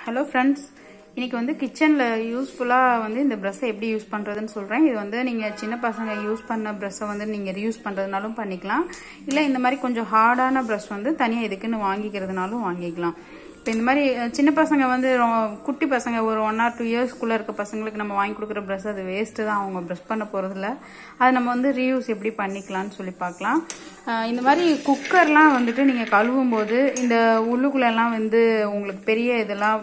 Hello friends, இன்னைக்கு வந்து கிச்சன்ல யூஸ்ஃபுல்லா வந்து இந்த பிரஷ் எப்படி யூஸ் பண்றதுன்னு சொல்றேன். இது வந்து நீங்க சின்ன பசங்க யூஸ் பண்ண பிரஷ் வந்து நீங்க ரியூஸ் பண்றதுனாலும் பண்ணிக்கலாம். இல்ல இந்த மாதிரி கொஞ்சம் ஹார்டான பிரஷ் வந்து தனியா இதுக்குன்னு வாங்கிக்கிறதுனாலும் வாங்கிக்கலாம். இப்போ இந்த மாதிரி சின்ன பசங்க வந்து குட்டி பசங்க ஒரு 1 or 2 இயர்ஸ்க்குள்ள இருக்க பசங்களுக்கு நம்ம வாங்கி கொடுக்குற பிரஷ் அது வேஸ்ட் தான், அவங்க பிரஷ் பண்ண போறதில்ல. அது நம்ம வந்து ரீயூஸ் எப்படி பண்ணிக்கலாம்னு சொல்லி பார்க்கலாம். இந்த மாதிரி குக்கர்லாம் வந்துட்டு நீங்க கழுவும் போது இந்த உள்ளுக்குள்ள எல்லாம் வந்து உங்களுக்கு பெரிய இதெல்லாம்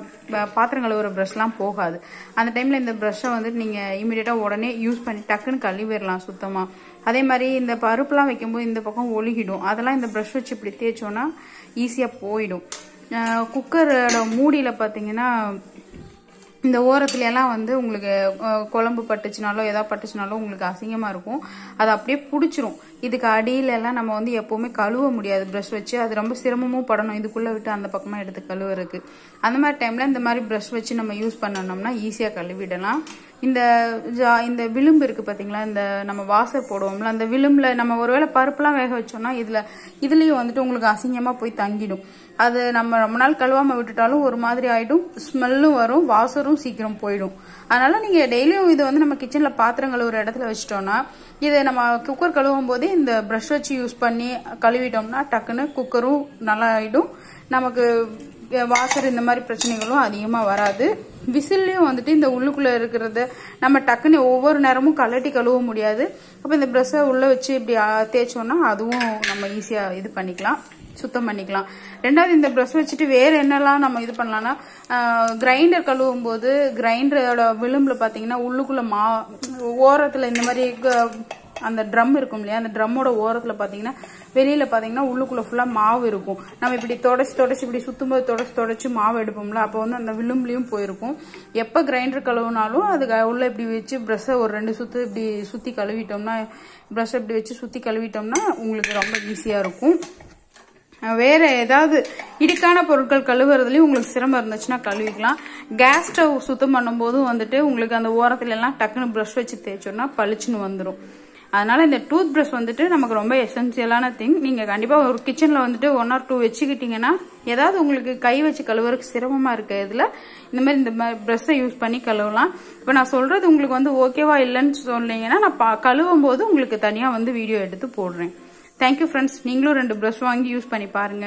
பாத்திரம் கழுவுற பிரஷ்லாம் போகாது. அந்த டைம்ல இந்த பிரஷ்ஷை வந்து நீங்க இமீடியட்டா உடனே யூஸ் பண்ணி டக்குன்னு கழுவிடலாம் சுத்தமா. அதே மாதிரி இந்த பருப்புலாம் வைக்கும்போது இந்த பக்கம் ஒழுகிடும், அதெல்லாம் இந்த பிரஷ் வச்சு இப்படி தேய்ச்சோன்னா ஈஸியா போயிடும். குக்கரோட மூடியில பாத்தீங்கன்னா இந்த ஓரத்துல எல்லாம் வந்து உங்களுக்கு குழம்பு பட்டுச்சுனாலோ ஏதாவது பட்டுச்சுனாலோ உங்களுக்கு அசிங்கமா இருக்கும், அது அப்படியே புடிச்சிரும். இதுக்கு அடியில எல்லாம் நம்ம வந்து எப்பவுமே கழுவ முடியாது பிரஷ் வச்சு, அது ரொம்ப சிரமமும் படணும் இதுக்குள்ள விட்டு அந்த பக்கமா எடுத்து கழுவுறதுக்கு. அந்த மாதிரி டைம்ல இந்த மாதிரி பிரஷ் வச்சு நம்ம யூஸ் பண்ணணும்னா ஈஸியா கழுவிடலாம். இந்த விளிம்பு இருக்கு பாத்தீங்களா, இந்த நம்ம வாசர் போடுவோம்ல, அந்த விளிம்புல நம்ம ஒருவேளை பருப்புலாம் வேக வச்சோம்னா இதுலயும் வந்துட்டு உங்களுக்கு அசிங்கமா போய் தங்கிடும். அது நம்ம ரொம்ப நாள் கழுவாம விட்டுட்டாலும் ஒரு மாதிரி ஆயிடும், ஸ்மெல்லும் வரும், வாசரும் சீக்கிரம் போயிடும். அதனால நீங்க டெய்லியும் இது வந்து நம்ம கிச்சன்ல பாத்திரம் கழுவுற இடத்துல வச்சிட்டோம்னா, இதை நம்ம குக்கர் கழுவும் போதே இந்த பிரஷ் வச்சு யூஸ் பண்ணி கழுவிட்டோம்னா டக்குன்னு குக்கரும் நல்லா ஆயிடும், நமக்கு வாசர் இந்த மாதிரி பிரச்சனைகளும் அதிகமா வராது. விசில்லையும் வந்துட்டு இந்த உள்ளுக்குள்ள இருக்கிறத நம்ம டக்குன்னு ஒவ்வொரு நேரமும் கலட்டி கழுவ முடியாது. அப்ப இந்த பிரஷ்ஷை உள்ள வச்சு இப்படி தேய்ச்சோம்னா அதுவும் நம்ம ஈஸியா இது பண்ணிக்கலாம், சுத்தம் பண்ணிக்கலாம். ரெண்டாவது இந்த பிரஷ் வச்சுட்டு வேற என்னெல்லாம் நம்ம இது பண்ணலாம்னா, கிரைண்டர் கழுவும் போது கிரைண்டரோட விளிம்புல பாத்தீங்கன்னா உள்ளுக்குள்ள ஓரத்துல இந்த மாதிரி அந்த ட்ரம் இருக்கும் இல்லையா, அந்த ட்ரம்மோட ஓரத்துல பாத்தீங்கன்னா வெளியில பாத்தீங்கன்னா உள்ளுக்குள்ள ஃபுல்லா மாவு இருக்கும். நம்ம இப்படி தொடச்சு இப்படி சுத்தும் போது தொடச்சு மாவு எடுப்போம்ல, அப்போ வந்து அந்த விளிம்புலயும் போயிருக்கும். எப்ப கிரைண்டர் கழுவுனாலும் அது உள்ள இப்படி வச்சு பிரஷ்ஷை ஒரு 2 சுத்து இப்படி சுத்தி கழுவிட்டோம்னா, பிரஷ் இப்படி வச்சு சுத்தி கழுவிட்டோம்னா உங்களுக்கு ரொம்ப ஈஸியா இருக்கும். வேற ஏதாவது இடுக்கான பொருட்கள் கழுவுறதுலயும் உங்களுக்கு சிரமம் இருந்துச்சுன்னா கழுவிக்கலாம். கேஸ் ஸ்டவ் சுத்தம் பண்ணும் போதும் வந்துட்டு உங்களுக்கு அந்த ஓரத்துல எல்லாம் டக்குன்னு பிரஷ் வச்சு தேய்ச்சோம்னா பளிச்சுன்னு வந்துடும். அதனால இந்த டூத் பிரஷ் வந்துட்டு நமக்கு ரொம்ப எசென்சியலான திங். நீங்க கண்டிப்பா ஒரு கிச்சன்ல வந்துட்டு 1 or 2 வச்சுக்கிட்டீங்கன்னா, ஏதாவது உங்களுக்கு கை வச்சு கழுவுறதுக்கு சிரமமா இருக்கு இதுல இந்த மாதிரி பிரஷ்ஷை யூஸ் பண்ணி கழுவலாம். இப்ப நான் சொல்றது உங்களுக்கு வந்து ஓகேவா இல்லைன்னு சொன்னீங்கன்னா நான் கழுவும் போது உங்களுக்கு தனியா வந்து வீடியோ எடுத்து போடுறேன். தேங்க்யூ ஃப்ரெண்ட்ஸ், நீங்களும் 2 பிரஷ் வாங்கி யூஸ் பண்ணி பாருங்க.